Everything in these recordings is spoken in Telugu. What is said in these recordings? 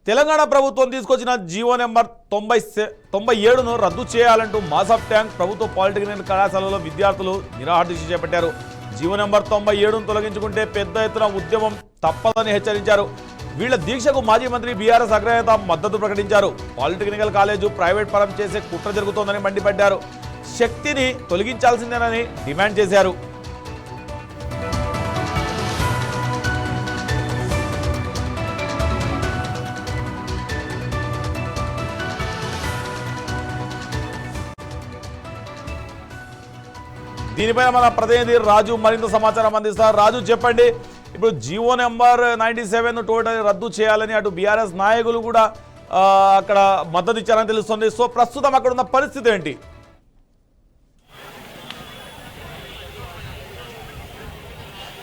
తెలంగాణ ప్రభుత్వం తీసుకొచ్చిన జీవో నెంబర్ 97ను రద్దు చేయాలంటూ మాసప్ ట్యాంక్ ప్రభుత్వ పాలిటెక్నిక్ కళాశాలలో విద్యార్థులు నిరాహారదీక్ష చేపట్టారు. జీవో నెంబర్ 97ను తొలగించుకుంటే పెద్ద ఎత్తున ఉద్యమం తప్పదని హెచ్చరించారు. వీళ్ల దీక్షకు మాజీ మంత్రి బీఆర్ఎస్ అగ్రనేత మద్దతు ప్రకటించారు. పాలిటెక్నికల్ కాలేజు ప్రైవేట్ పరం చేసే కుట్ర జరుగుతోందని మండిపడ్డారు. శక్తిని తొలగించాల్సిందేనని డిమాండ్ చేశారు. దీనిపై మన ప్రతినిధి రాజు మరింత సమాచారం అందిస్తారు. రాజు చెప్పండి, ఇప్పుడు జీవో నెంబర్ 97 టోటల్ రద్దు చేయాలని అటు బీఆర్ఎస్ నాయకులు కూడా అక్కడ మద్దతు ఇచ్చారని తెలుస్తుంది. సో ప్రస్తుతం అక్కడ ఉన్న పరిస్థితి ఏంటి?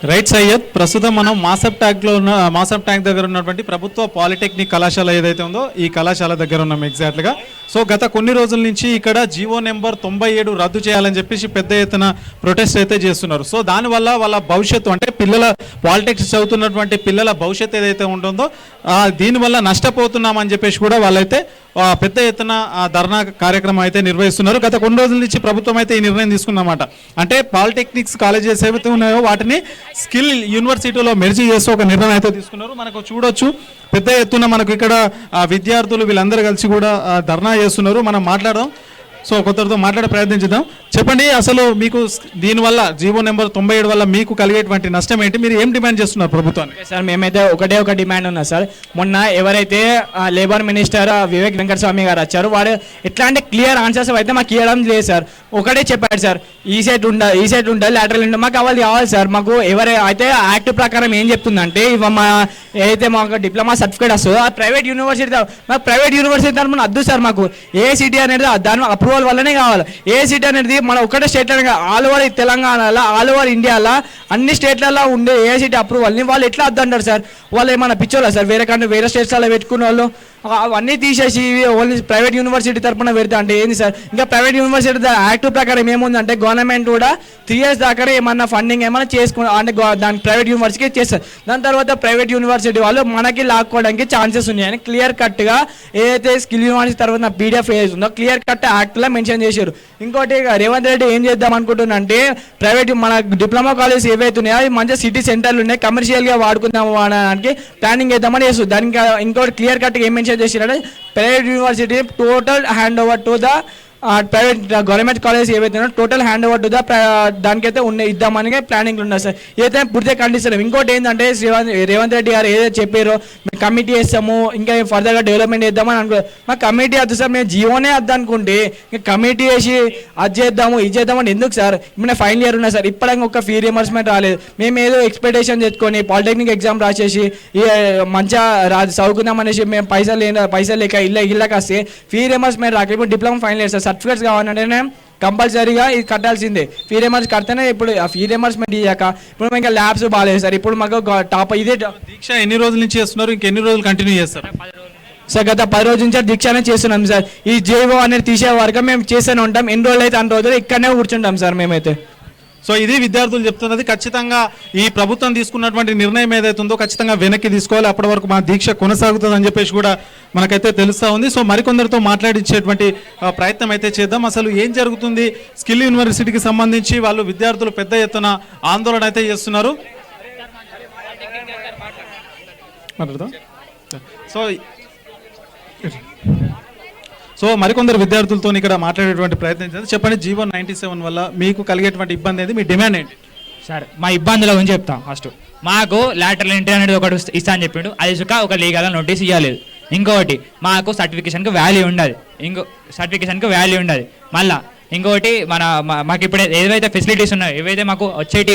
రైట్ సయ్యద్, ప్రస్తుతం మనం మాసప్ ట్యాంక్ దగ్గర ఉన్నటువంటి ప్రభుత్వ పాలిటెక్నిక్ కళాశాల ఏదైతే ఉందో ఈ కళాశాల దగ్గర ఉన్నాం ఎగ్జాక్ట్గా. సో గత కొన్ని రోజుల నుంచి ఇక్కడ జీవో నెంబర్ 97 రద్దు చేయాలని చెప్పేసి పెద్ద ఎత్తున ప్రొటెస్ట్ అయితే చేస్తున్నారు. సో దానివల్ల వాళ్ళ భవిష్యత్తు అంటే పిల్లల పాలిటెక్నిక్స్ చదువుతున్నటువంటి పిల్లల భవిష్యత్తు ఏదైతే ఉంటుందో దీనివల్ల నష్టపోతున్నామని చెప్పేసి కూడా వాళ్ళైతే పెద్ద ఎత్తున ధర్నా కార్యక్రమం అయితే నిర్వహిస్తున్నారు. గత కొన్ని రోజుల నుంచి ప్రభుత్వం అయితే ఈ నిర్ణయం తీసుకున్నమాట. అంటే పాలిటెక్నిక్స్ కాలేజెస్ ఏవైతే ఉన్నాయో వాటిని స్కిల్ యూనివర్సిటీలో మెర్జీ చేస్తూ ఒక నిర్ణయం అయితే తీసుకున్నారు. మనకు చూడొచ్చు పెద్ద ఎత్తున మనకు ఇక్కడ విద్యార్థులు వీళ్ళందరూ కలిసి కూడా ధర్నా చేస్తున్నారు. మనం మాట్లాడదాం. సో కొందరితో మాట్లాడే ప్రయత్నం చేద్దాం. చెప్పండి, అసలు మీకు దీనివల్ల జీవో నెంబర్ 97 వల్ల మీకు కలిగేటువంటి నష్టం ఏంటి? మీరు ఏం డిమాండ్ చేస్తున్నారు ప్రభుత్వాన్ని? సార్ మేమైతే ఒక డిమాండ్ ఉన్నా సార్. మొన్న ఎవరైతే లేబర్ మినిస్టర్ వివేక్ వెంకటస్వామి గారు వచ్చారు, వాడు ఎట్లాంటి క్లియర్ ఆన్సర్స్ అయితే మాకు ఇవ్వడం లేదు సార్. ఒకటే చెప్పాడు సార్, ఈ సెట్ ఉండాలి లాటరల్ ఉండాలి, మాకు కావాలి సార్. మాకు అయితే యాక్ట్ ప్రకారం ఏం చెప్తుందంటే మా ఏదైతే మాకు డిప్లొమా సర్టిఫికేట్ వస్తుందో ఆ ప్రైవేట్ యూనివర్సిటీ తరఫున వద్దు సార్. మాకు ఏఐసిటీ అనేది దాని అప్రూవల్ వల్లనే కావాలి. ఏఐసిటీ అనేది మన ఒకటే స్టేట్లో ఆల్ ఓవర్ తెలంగాణలో ఆల్ ఓవర్ ఇండియాలో అన్ని స్టేట్లలో ఉండే ఏఐసిటీ అప్రూవల్ని వాళ్ళు ఎట్లా వద్దంటారు సార్? వాళ్ళు ఏమన్నా పిచ్చోళ్ళా సార్? వేరే స్టేట్స్లో పెట్టుకున్న వాళ్ళు అవన్నీ తీసేసి ఓన్లీ ప్రైవేట్ యూనివర్సిటీ తరఫున పెడతా అంటే ఏంది సార్? ఇంకా ప్రైవేట్ యూనివర్సిటీ యాక్ట్ ప్రకారం ఏముందంటే గవర్నమెంట్ కూడా 3 years దాకా ఏమన్నా ఫండింగ్ ఏమైనా చేసుకున్నా అంటే దానికి ప్రైవేట్ యూనివర్సిటీకి చేస్తారు. దాని తర్వాత ప్రైవేట్ యూనివర్సిటీ వాళ్ళు మనకి లాక్కోవడానికి ఛాన్సెస్ ఉన్నాయని క్లియర్ కట్గా ఏదైతే స్కిల్ యూనివర్సిటీ తర్వాత పీడిఎఫ్ ఉందో క్లియర్ కట్ యాక్ట్లో మెన్షన్ చేశారు. ఇంకోటి రేవంత్ రెడ్డి ఏం చేద్దాం అనుకుంటున్నా అంటే ప్రైవేట్ మన డిప్లొమా కాలేజ్ ఏవైతే ఉన్నాయో అవి మంచిగా సిటీ సెంటర్లు ఉన్నాయి, కమర్షియల్గా వాడుకుందాం అనడానికి ప్లానింగ్ చేద్దామని చేస్తుంది. దానికి ఇంకోటి క్లియర్ కట్గా ఏం మెన్షన్ చేసినట్టే private university total hand over to the private government college ఏవైతే total hand over to the దానికైతే ఇద్దామని ప్లానింగ్లు ఉన్నాయి సార్. ఏదైతే పూర్తిగా కండిషన్. ఇంకోటి ఏంటంటే రేవంత్ రెడ్డి గారు ఏదైతే చెప్పారో మేము కమిటీ వేస్తాము, ఇంకా ఫర్దర్గా డెవలప్మెంట్ చేద్దామని అనుకో. మాకు కమిటీ వద్దు సార్, మేము జీవోనే వద్దు అనుకుంటే ఇంకా కమిటీ వేసి అది చేద్దాము ఇది చేద్దామని ఎందుకు సార్? ఇప్పుడు ఫైనల్ ఇయర్ ఉన్నాయి సార్, ఇప్పటికి ఒక ఫీ రియంబర్స్మెంట్ రాలేదు. మేము ఏదో ఎక్స్పెక్టేషన్ తెచ్చుకొని పాలిటెక్నిక్ ఎగ్జామ్ రాసేసి మంచిగా చదువుకుందాం అనేసి మేము పైసలు లేక ఇళ్ళకి వస్తే ఫీ రియంబర్స్మెంట్ రాక ఇప్పుడు diploma final year sir certificates కావాలంటే కంపల్సరీగా ఇది కట్టాల్సిందే. ఫీ రియంబర్స్ కడితేనే ఇప్పుడు ఆ ఫీ రియంబర్స్మెంట్ ఇయ్యాక ఇప్పుడు ఇంకా ల్యాబ్స్ బాగాలేదు సార్. ఇప్పుడు మాకు టాప్ ఇదే దీక్ష ఎన్ని రోజుల నుంచి చేస్తున్నారు, ఇంకెన్ని రోజులు కంటిన్యూ చేస్తారు సార్? గత 10 రోజుల నుంచి దీక్షనే చేస్తున్నాం సార్. ఈ జీవో అనేది తీసే వరకు మేము చేస్తూనే ఉంటాం. ఎన్ని రోజులు అయితే అన్ని రోజులు ఇక్కడనే కూర్చుంటాం సార్ మేమైతే. సో ఇది విద్యార్థులు చెప్తున్నది. ఖచ్చితంగా ఈ ప్రభుత్వం తీసుకున్నటువంటి నిర్ణయం ఏదైతే ఉందో ఖచ్చితంగా వెనక్కి తీసుకోవాలి. అప్పటి వరకు మా దీక్ష కొనసాగుతుందని చెప్పేసి కూడా మనకైతే తెలుస్తూ ఉంది. సో మరికొందరితో మాట్లాడించేటువంటి ప్రయత్నం అయితే చేద్దాం. అసలు ఏం జరుగుతుంది? స్కిల్ యూనివర్సిటీకి సంబంధించి వాళ్ళు విద్యార్థులు పెద్ద ఎత్తున ఆందోళన అయితే చేస్తున్నారు. సో మరికొందరు విద్యార్థులతో ఇక్కడ మాట్లాడేటువంటి ప్రయత్నం చేద్దాం. చెప్పండి, జీవో 97 వల్ల మీకు కలిగేటువంటి ఇబ్బంది ఏంటి? మీ డిమాండ్ ఏంటి? సార్ మా ఇబ్బందుల గురించి చెప్తాం. ఫస్ట్ మాకు లాటరల్ ఎంట్రీ అనేది ఒకటి ఇస్తా అని చెప్పిండు, అది సుఖ ఒక లీగల్ నోటీస్ ఇవ్వలేదు. ఇంకొకటి మాకు సర్టిఫికేషన్కి వాల్యూ ఉండదు. మళ్ళీ ఇంకొకటి మాకు ఇప్పుడు ఏవైతే ఫెసిలిటీస్ ఉన్నాయో ఏవైతే మాకు వచ్చేటి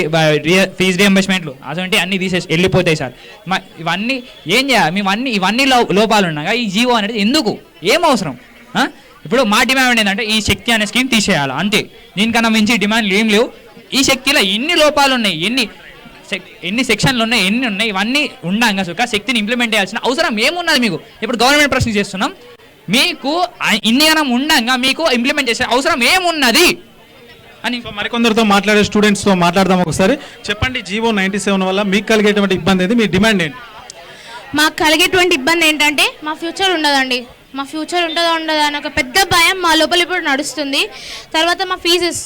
ఫీజు రియంబర్స్మెంట్లు అటువంటి అన్నీ తీసేసి వెళ్ళిపోతాయి సార్. ఇవన్నీ ఏం చేయాలి? ఇవన్నీ లోపాలు ఉన్నాగా ఈ జీవో అనేది ఎందుకు? ఏం అవసరం? ఇప్పుడు మా డిమాండ్ ఏంటంటే ఈ శక్తి అనే స్కీమ్ తీసేయాలి అంతే. దీనికన్నా మించి డిమాండ్లు ఏం లేవు. ఈ శక్తిలో ఎన్ని లోపాలు ఉన్నాయి, ఎన్ని సెక్షన్లు ఉన్నాయి, ఎన్ని ఉన్నాయి, ఇవన్నీ ఉండంగా సుఖ శక్తిని ఇంప్లిమెంట్ చేయాల్సిన అవసరం ఏమున్నది మీకు? ఇప్పుడు గవర్నమెంట్ ప్రశ్న చేస్తున్నాం, మీకు ఇన్ని గణం ఉండంగా మీకు ఇంప్లిమెంట్ చేసే అవసరం ఏమున్నది అని. మరికొందరితో మాట్లాడే స్టూడెంట్స్తో మాట్లాడదాం ఒకసారి. చెప్పండి, జీవో 97 వల్ల మీకు కలిగేటువంటి ఇబ్బంది ఏంటి? మీ డిమాండ్ ఏంటి? మాకు కలిగేటువంటి ఇబ్బంది ఏంటంటే మా ఫ్యూచర్ ఉండదండి. మా ఫ్యూచర్ ఉంటుందా ఉండదా అని ఒక పెద్ద భయం మా లోపల ఇప్పుడు నడుస్తుంది. తర్వాత మా ఫీజెస్,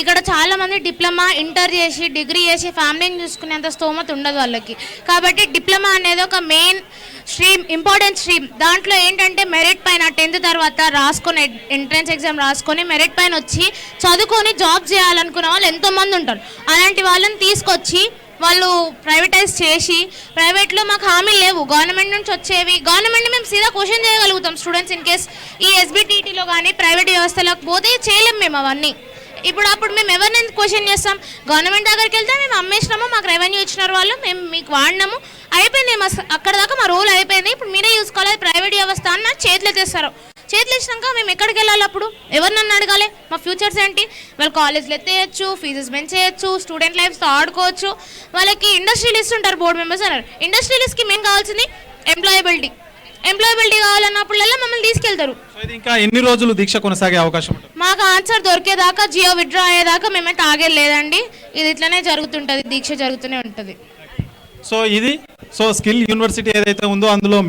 ఇక్కడ చాలామంది డిప్లొమా ఇంటర్ చేసి డిగ్రీ చేసి ఫ్యామిలీని చూసుకునేంత స్తోమత ఉండదు వాళ్ళకి. కాబట్టి డిప్లొమా అనేది ఒక మెయిన్ స్ట్రీమ్, ఇంపార్టెంట్ స్ట్రీమ్. దాంట్లో ఏంటంటే మెరిట్ పైన 10th తర్వాత రాసుకొని ఎంట్రన్స్ ఎగ్జామ్ రాసుకొని మెరిట్ పైన వచ్చి చదువుకొని జాబ్ చేయాలనుకునే వాళ్ళు ఎంతోమంది ఉంటారు. అలాంటి వాళ్ళని తీసుకొచ్చి వాళ్ళు ప్రైవేటైజ్ చేసి, ప్రైవేట్లో మాకు హామీలు లేవు, గవర్నమెంట్ నుంచి వచ్చేవి. గవర్నమెంట్ని మేము సీదా క్వశ్చన్ చేయగలుగుతాం స్టూడెంట్స్ ఇన్ కేస్ ఈ ఎస్బిటిటీలో కానీ ప్రైవేట్ వ్యవస్థలకు పోతే చేయలేము మేము అవన్నీ. అప్పుడు మేము ఎవరిని క్వశ్చన్ చేస్తాం? గవర్నమెంట్ దగ్గరికి వెళ్తే మేము అమ్మేసినాము, మాకు రెవెన్యూ ఇచ్చినారు వాళ్ళు, మేము మీకు వాడినాము, అయిపోయింది, అక్కడ దాకా మా రోల్ అయిపోయింది, ఇప్పుడు మీరే చూసుకోవాలి ప్రైవేట్ వ్యవస్థ అని చేతులు ఎత్తేస్తారు. చేతులు ఇచ్చినాక మేము ఎక్కడికి వెళ్ళాలి? అప్పుడు ఎవరు నన్ను అడగాలి? మా ఫ్యూచర్స్ ఏంటి? వాళ్ళు కాలేజ్లో ఎత్తేయచ్చు, ఫీజెస్ పెంచేయచ్చు, స్టూడెంట్ లైఫ్తో ఆడుకోవచ్చు. వాళ్ళకి ఇండస్ట్రియలిస్ట్ ఉంటారు, బోర్డు మెంబర్స్ అన్నారు. ఇండస్ట్రియలిస్ట్కి మేము కావాల్సింది ఎంప్లాయబిలిటీ కావాలన్నప్పుడల్లా మమ్మల్ని తీసుకెళ్తారు. ఇంకా ఎన్ని రోజులు దీక్ష కొనసాగే అవకాశం ఉంటుంది? మాకు ఆన్సర్ దొరికేదాకా, జియో విత్డ్రా అయ్యేదాకా మేమైతే ఆగేలేదండి. ఇది ఇట్లనే జరుగుతుంటుంది, దీక్ష జరుగుతూనే ఉంటుంది. సో స్కిల్ యూనివర్సిటీ ఏదైతే ఉందో అందులో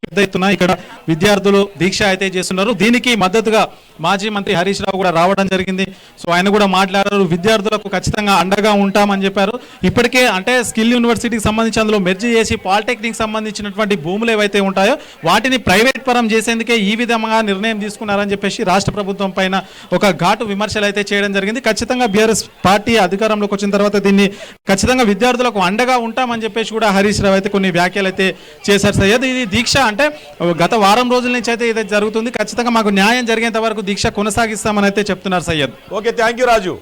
పెద్ద ఎత్తున ఇక్కడ విద్యార్థులు దీక్ష అయితే చేస్తున్నారు. దీనికి మద్దతుగా మాజీ మంత్రి హరీష్ రావు కూడా రావడం జరిగింది. సో ఆయన కూడా మాట్లాడారు, విద్యార్థులకు ఖచ్చితంగా అండగా ఉంటామని చెప్పారు. ఇప్పటికే అంటే స్కిల్ యూనివర్సిటీకి సంబంధించి అందులో మెర్జీ చేసి పాలిటెక్నిక్ సంబంధించినటువంటి భూములు ఏవైతే ఉంటాయో వాటిని ప్రైవేట్ పరం చేసేందుకే ఈ విధంగా నిర్ణయం తీసుకున్నారని చెప్పేసి రాష్ట్ర ప్రభుత్వం పైన ఒక ఘాటు విమర్శలు అయితే చేయడం జరిగింది. ఖచ్చితంగా బీఆర్ఎస్ పార్టీ అధికారంలోకి వచ్చిన తర్వాత దీన్ని ఖచ్చితంగా విద్యార్థులకు అండగా ఉంటామని చెప్పేసి కూడా హరీష్ రావు అయితే కొన్ని వ్యాఖ్యలు అయితే చేశారు. సయ్యద్, ఇది దీక్ష అంటే గత వారం రోజుల నుంచి అయితే ఇది జరుగుతుంది. ఖచ్చితంగా మాకు న్యాయం జరిగేంత వరకు దీక్ష కొనసాగిస్తామని అయితే చెప్తున్నారు Syed. Okay, thank you Raju.